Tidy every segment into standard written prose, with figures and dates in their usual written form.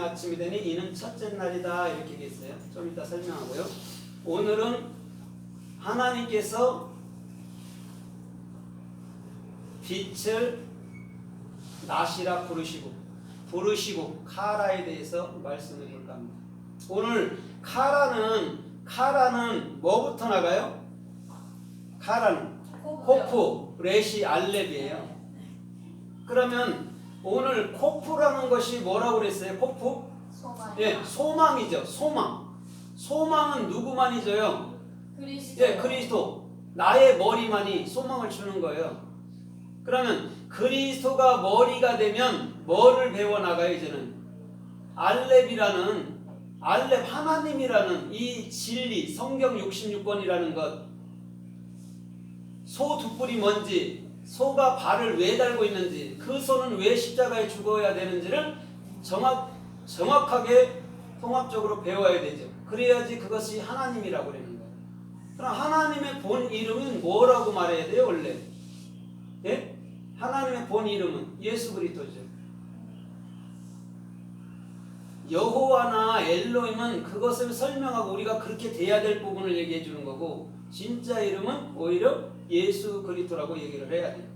아침이 되니 이는 첫째 날이다 이렇게 얘기했어요. 좀 이따 설명하고요. 오늘은 하나님께서 빛을 낮이라 부르시고 카라에 대해서 말씀을 볼까 합니다. 오늘 카라는 뭐부터 나가요? 카라는 코프, 레시, 알렙이에요. 그러면 오늘 코프라는 것이 뭐라고 그랬어요? 코프? 소망. 예, 소망이죠. 소망은 누구만이 줘요? 그리스도. 예, 그리스도. 나의 머리만이 소망을 주는 거예요. 그러면 그리스도가 머리가 되면 뭐를 배워나가요? 이제는 알렙 하나님이라는 이 진리, 성경 66권이라는 것, 소 두 뿔이 뭔지, 소가 발을 왜 달고 있는지, 그 소는 왜 십자가에 죽어야 되는지를 정확하게 통합적으로 배워야 되죠. 그래야지 그것이 하나님이라고 그러는 거예요. 그럼 하나님의 본 이름은 뭐라고 말해야 돼요, 원래? 예? 하나님의 본 이름은 예수 그리스도죠. 여호와나 엘로힘은 그것을 설명하고 우리가 그렇게 돼야 될 부분을 얘기해 주는 거고, 진짜 이름은 오히려 예수 그리스도라고 얘기를 해야 돼요.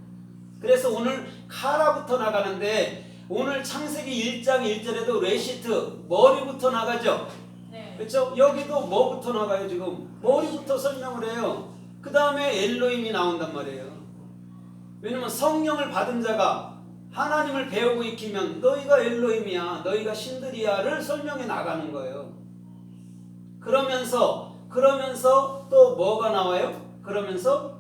그래서 오늘 카라부터 나가는데, 오늘 창세기 1장 1절에도 레시트, 머리부터 나가죠. 네. 그렇죠? 여기도 뭐부터 나가요? 지금 머리부터 설명을 해요. 그 다음에 엘로힘이 나온단 말이에요. 왜냐면 성령을 받은 자가 하나님을 배우고 익히면 너희가 엘로힘이야, 너희가 신들이야를 설명해 나가는 거예요. 그러면서 또 뭐가 나와요? 그러면서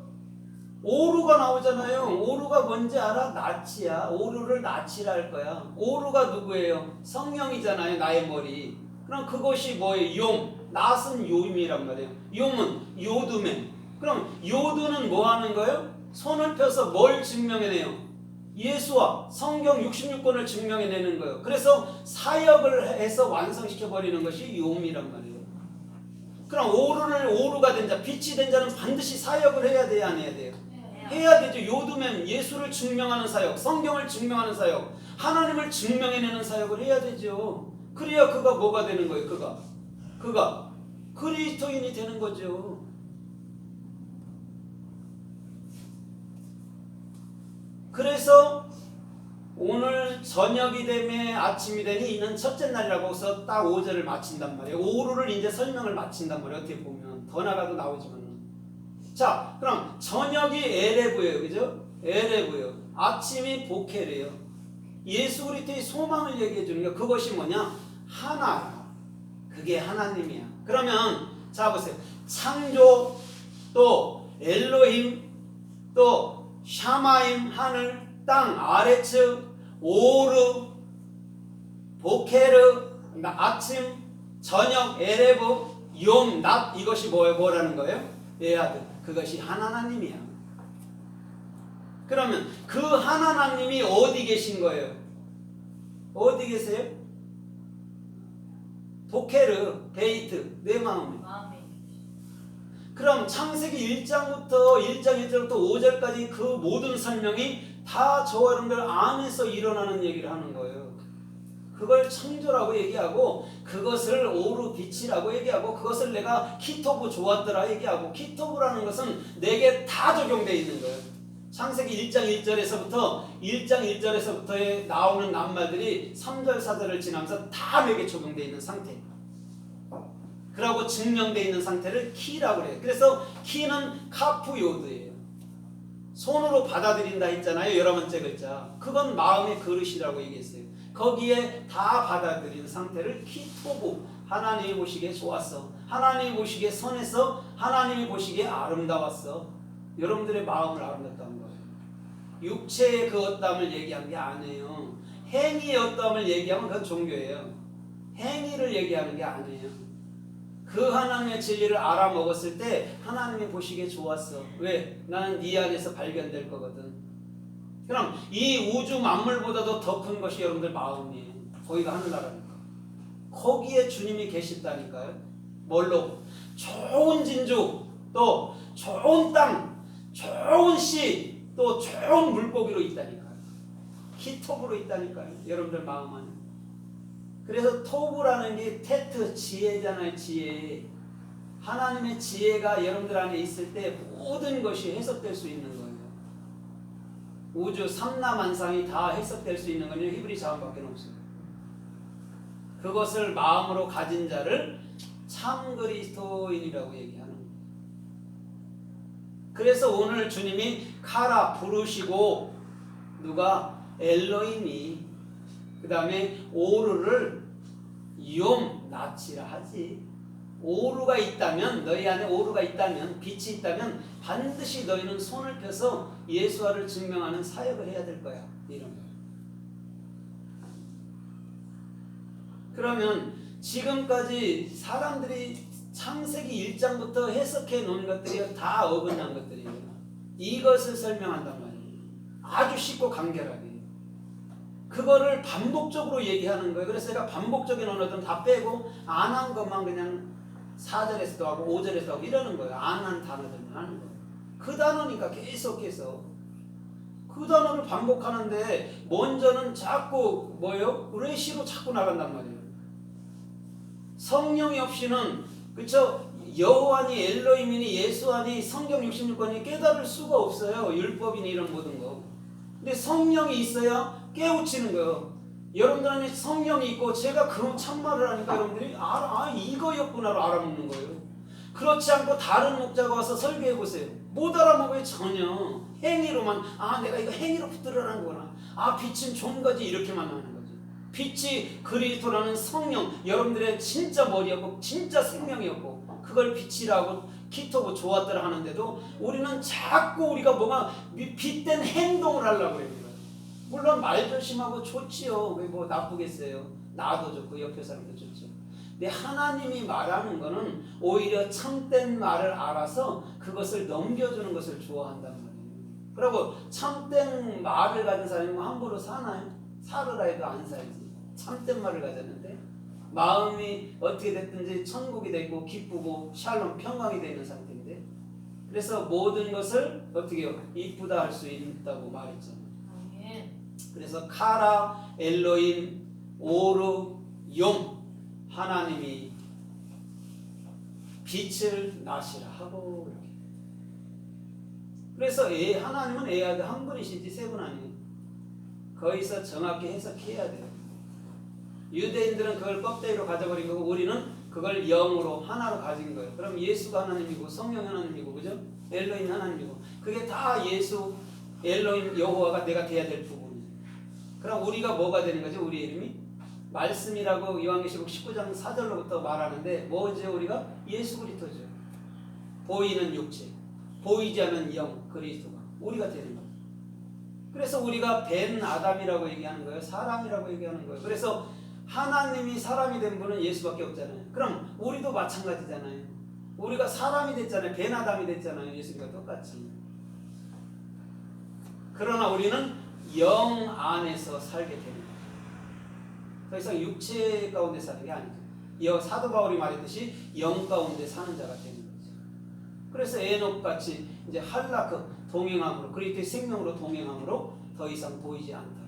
오루가 나오잖아요. 오루가 뭔지 알아? 낫이야. 오루를 낫이라 할 거야. 오루가 누구예요? 성령이잖아요. 나의 머리. 그럼 그것이 뭐예요? 용. 낫은 요임이란 말이에요. 용은 요두매. 그럼 요두는 뭐 하는 거예요? 손을 펴서 뭘 증명해내요? 예수와 성경 66권을 증명해내는 거예요. 그래서 사역을 해서 완성시켜버리는 것이 요임이란 말이에요. 그럼 오루가 된 자, 빛이 된 자는 반드시 사역을 해야 돼요? 안 해야 돼요? 해야 되죠. 요두면 예수를 증명하는 사역, 성경을 증명하는 사역, 하나님을 증명해내는 사역을 해야 되죠. 그래야 그가 뭐가 되는 거예요? 그가 그리스도인이 되는 거죠. 그래서 오늘 저녁이 되매 아침이 되니 이는 첫째 날이라고 해서 딱 5절을 마친단 말이에요. 오루를 이제 설명을 마친단 말이에요. 어떻게 보면 더 나가도 나오지만. 자, 그럼 저녁이 에레브예요. 그죠? 에레브예요. 아침이 보켈이에요. 예수 그리스도의 소망을 얘기해 주는 게 그것이 뭐냐? 하나야. 그게 하나님이야. 그러면 자 보세요. 창조, 또 엘로힘, 또 샤마임 하늘, 땅, 아레츠, 오르, 보케르, 아침, 저녁, 에레브, 용, 낮, 이것이 뭐라는 거예요? 에아드. 그것이 하나님이야. 그러면 그 하나님이 어디 계신 거예요? 어디 계세요? 보케르, 베이트, 내 마음에. 그럼 창세기 1장 1절부터 5절까지 그 모든 설명이 다 저와 여러분들 안에서 일어나는 얘기를 하는 거예요. 그걸 창조라고 얘기하고, 그것을 오루 빛이라고 얘기하고, 그것을 내가 키토브 좋았더라 얘기하고, 키토브라는 것은 내게 다 적용되어 있는 거예요. 창세기 1장 1절에서부터의 나오는 낱말들이 3절 4절을 지나면서 다 내게 적용되어 있는 상태. 그러고 증명되어 있는 상태를 키라고 해요. 그래서 키는 카푸요드예요. 손으로 받아들인다 했잖아요. 11번째 글자. 그건 마음의 그릇이라고 얘기했어요. 거기에 다 받아들이는 상태를 키토브. 하나님이 보시기에 좋았어. 하나님이 보시기에 선해서, 하나님이 보시기에 아름다웠어. 여러분들의 마음을 아름답다는 거예요. 육체의 그 어떠함을 얘기한 게 아니에요. 행위의 어떠함을 얘기하면 그건 종교예요. 행위를 얘기하는 게 아니에요. 그 하나님의 진리를 알아먹었을 때 하나님이 보시기에 좋았어. 왜? 나는 네 안에서 발견될 거거든. 그럼 이 우주 만물보다도 더 큰 것이 여러분들 마음이에요. 거기가 하늘나라니까. 거기에 주님이 계신다니까요. 뭘로? 좋은 진주, 또 좋은 땅, 좋은 씨, 또 좋은 물고기로 있다니까요. 키톱으로 있다니까요. 여러분들 마음 안에. 그래서 토부라는 게 테트, 지혜잖아요. 지혜. 하나님의 지혜가 여러분들 안에 있을 때 모든 것이 해석될 수 있는 거예요. 우주 삼라만상이 다 해석될 수 있는 건 히브리 자원밖에 없어요. 그것을 마음으로 가진 자를 참 그리스도인이라고 얘기하는 거예요. 그래서 오늘 주님이 카라 부르시고 누가 엘로힘이 그 다음에 오르를 용 나치라 하지. 오르가 있다면, 너희 안에 오르가 있다면, 빛이 있다면 반드시 너희는 손을 펴서 예수와를 증명하는 사역을 해야 될 거야. 이런 거예요. 그러면 지금까지 사람들이 창세기 1장부터 해석해 놓은 것들이 다 어긋난 것들이에요. 이것을 설명한단 말이에요. 아주 쉽고 간결하게. 그거를 반복적으로 얘기하는 거예요. 그래서 제가 반복적인 언어들은 다 빼고 안 한 것만 그냥 4절에서도 하고 5절에서도 하고 이러는 거예요. 안 한 단어들만 하는 거예요. 그 단어니까 계속해서 그 단어를 반복하는데 먼저는 자꾸 뭐예요? 레시로 자꾸 나간단 말이에요. 성령이 없이는 그쵸? 여호와니 엘로힘이니 예수아니 성경 66권이 깨달을 수가 없어요. 율법이니 이런 모든 거. 근데 성령이 있어야 깨우치는 거예요. 여러분들 안에 성령이 있고 제가 그런 참말을 하니까 여러분들이 이거였구나로 알아먹는 거예요. 그렇지 않고 다른 목자가 와서 설교해 보세요. 못 알아먹어요. 전혀. 행위로만 내가 이거 행위로 붙들으라는 거구나. 빛은 좋은 거지 이렇게만 하는 거지. 빛이 그리스도라는 성령, 여러분들의 진짜 머리였고 진짜 생명이었고 그걸 빛이라고 기토고 좋았더라 하는데도 우리는 자꾸 우리가 뭐가 빛된 행동을 하려고 해요. 물론 말 조심하고 좋지요. 왜 뭐 나쁘겠어요. 나도 좋고 옆에 사람도 좋죠. 근데 하나님이 말하는 거는 오히려 참된 말을 알아서 그것을 넘겨주는 것을 좋아한단 말이에요. 그리고 참된 말을 가진 사람이 뭐 함부로 사나요? 살으라 해도 안 살지. 참된 말을 가졌는데 마음이 어떻게 됐든지 천국이 되고 기쁘고 샬롬 평강이 되는 상태인데 그래서 모든 것을 어떻게 해요? 이쁘다 할 수 있다고 말했잖아요. 그래서 카라, 엘로힘, 오르, 용 하나님이 빛을 나시라 하고 이렇게. 그래서 하나님은 에아드 한 분이시지 세 분 아니에요. 거기서 정확히 해석해야 돼요. 유대인들은 그걸 껍데기로 가져버린 거고 우리는 그걸 영으로 하나로 가진 거예요. 그럼 예수가 하나님이고 성령이 하나님이고 그죠? 엘로힘 하나님이고 그게 다 예수, 엘로힘, 여호와가 내가 돼야 될 부분이에요. 그럼 우리가 뭐가 되는 거죠? 우리 이름이? 말씀이라고 요한계시록 19장 4절로부터 말하는데 뭐죠? 우리가? 예수 그리스도죠. 보이는 육체, 보이지 않는 영, 그리스도가 우리가 되는 거예요. 그래서 우리가 벤 아담이라고 얘기하는 거예요. 사람이라고 얘기하는 거예요. 그래서 하나님이 사람이 된 분은 예수밖에 없잖아요. 그럼 우리도 마찬가지잖아요. 우리가 사람이 됐잖아요. 벤 아담이 됐잖아요. 예수님과 똑같이. 그러나 우리는 영 안에서 살게 되는 거예요. 더 이상 육체 가운데 사는 게 아니죠. 사도 바울이 말했듯이 영 가운데 사는 자가 되는 거죠. 그래서 에녹같이 이제 할라크 동행함으로 그리스도의 생명으로 동행함으로 더 이상 보이지 않다.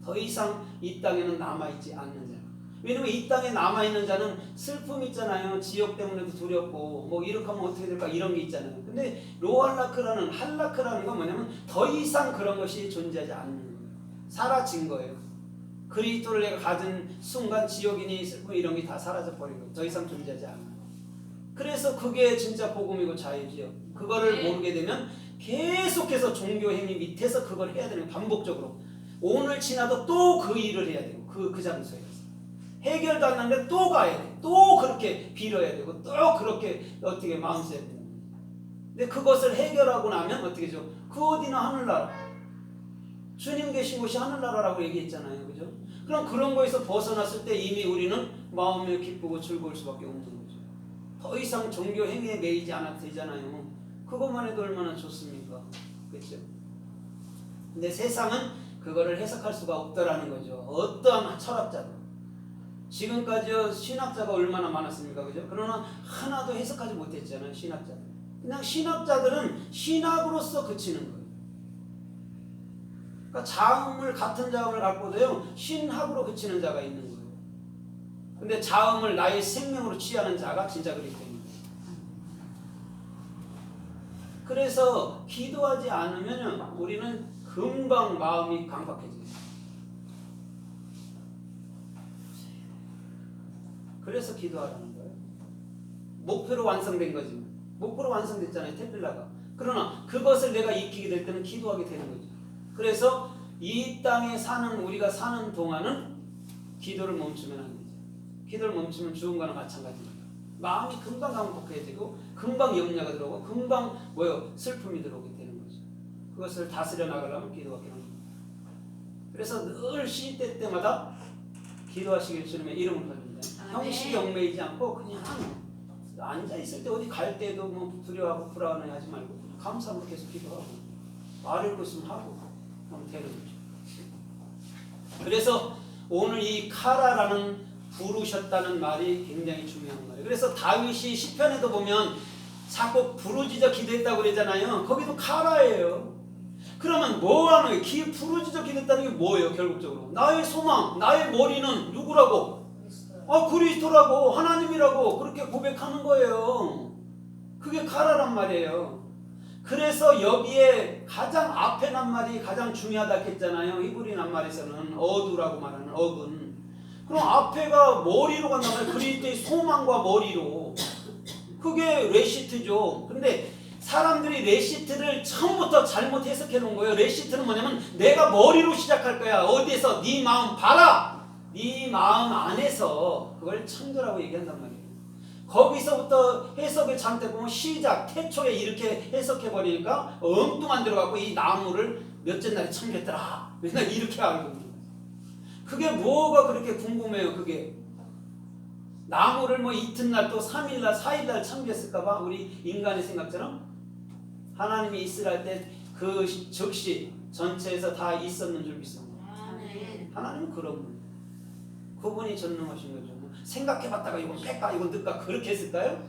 더 이상 이 땅에는 남아있지 않는 자. 왜냐면 이 땅에 남아있는 자는 슬픔이 있잖아요. 지역 때문에도 두렵고 뭐 이렇게 하면 어떻게 될까 이런 게 있잖아요. 근데 로할라크라는 할라크라는 건 뭐냐면 더 이상 그런 것이 존재하지 않는 거예요. 사라진 거예요. 그리스도를 내가 가진 순간 지역이니 슬픔 이런 게 다 사라져버리고 더 이상 존재하지 않아요. 그래서 그게 진짜 복음이고 자유지요. 그거를 모르게 되면 계속해서 종교 행위 밑에서 그걸 해야 되는 거예요. 반복적으로. 오늘 지나도 또 그 일을 해야 되고 그 장소에 해결도 안 나는데 또 가야 돼. 또 그렇게 빌어야 되고 또 그렇게 어떻게 마음 써야 되는 거예요. 근데 그것을 해결하고 나면 어떻게 죠? 그 어디나 하늘나라. 주님 계신 곳이 하늘나라라고 얘기했잖아요. 그죠? 그럼 그런 거에서 벗어났을 때 이미 우리는 마음이 기쁘고 즐거울 수밖에 없는 거죠. 더 이상 종교 행위에 매이지 않아도 되잖아요. 그것만 해도 얼마나 좋습니까? 그렇죠? 근데 세상은 그거를 해석할 수가 없더라는 거죠. 어떠한 철학자도. 지금까지 신학자가 얼마나 많았습니까? 그죠? 그러나 하나도 해석하지 못했잖아요. 신학자들. 그냥 신학자들은 신학으로서 그치는 거예요. 그러니까 같은 자음을 갖고도요. 신학으로 그치는 자가 있는 거예요. 근데 자음을 나의 생명으로 취하는 자가 진짜 그렇기 때문에. 그래서 기도하지 않으면 우리는 금방 마음이 강박해져요. 그래서 기도하라는 거예요. 목표로 완성된 거지만. 목표로 완성됐잖아요. 테필라가. 그러나 그것을 내가 익히게 될 때는 기도하게 되는 거죠. 그래서 이 땅에 사는 우리가 사는 동안은 기도를 멈추면 안 되죠. 기도를 멈추면 죽은 거나 마찬가지입니다. 마음이 금방 강박해지고 금방 염려가 들어오고 금방 슬픔이 들어오게 되는 거죠. 그것을 다스려 나가려면 기도가 필요합니다. 그래서 늘 시대 때마다 기도하시길 주님의 이름을 걸립니다. 형식에 얽매이지 않고 그냥 앉아 있을 때 어디 갈 때도 뭐 두려워하고 불안해하지 말고 감사함으로 계속 기도하고 말할 거 있으면 하고 하면 되는 거죠. 그래서 오늘 이 카라라는 부르셨다는 말이 굉장히 중요한 거예요. 그래서 다윗이 시편에도 보면 자꾸 부르짖어 기도했다고 그러잖아요. 거기도 카라예요. 그러면 뭐하는 거예요? 부르짖어 기도했다는 게 뭐예요? 결국적으로 나의 소망, 나의 머리는 누구라고? 그리스도라고, 하나님이라고 그렇게 고백하는 거예요. 그게 카라란 말이에요. 그래서 여기에 가장 앞에 난 말이 가장 중요하다 했잖아요. 히브리 난 말에서는 어두라고 말하는 어근. 그럼 앞에가 머리로 간단 말이에요. 그리스도의 소망과 머리로. 그게 레시트죠. 근데 사람들이 레시트를 처음부터 잘못 해석해 놓은 거예요. 레시트는 뭐냐면 내가 머리로 시작할 거야. 어디에서? 네 마음 봐라. 네 마음 안에서 그걸 창조라고 얘기한단 말이에요. 거기서부터 해석을 잘못해보면 시작, 태초에 이렇게 해석해버리니까 엉뚱한 데로 갖고 이 나무를 몇째 날에 창조했더라. 맨날 이렇게 알고 있는 거예요. 그게 뭐가 그렇게 궁금해요. 그게 나무를 뭐 이튿날 또 3일날 4일날 창조했을까봐 우리 인간의 생각처럼 하나님이 있으라 때 그 즉시 전체에서 다 있었는 줄 믿습니다. 하나님은 그런 분. 그분이 전능하신 거죠. 생각해봤다가 이건 뺄까 이건 넣을까 그렇게 했을까요?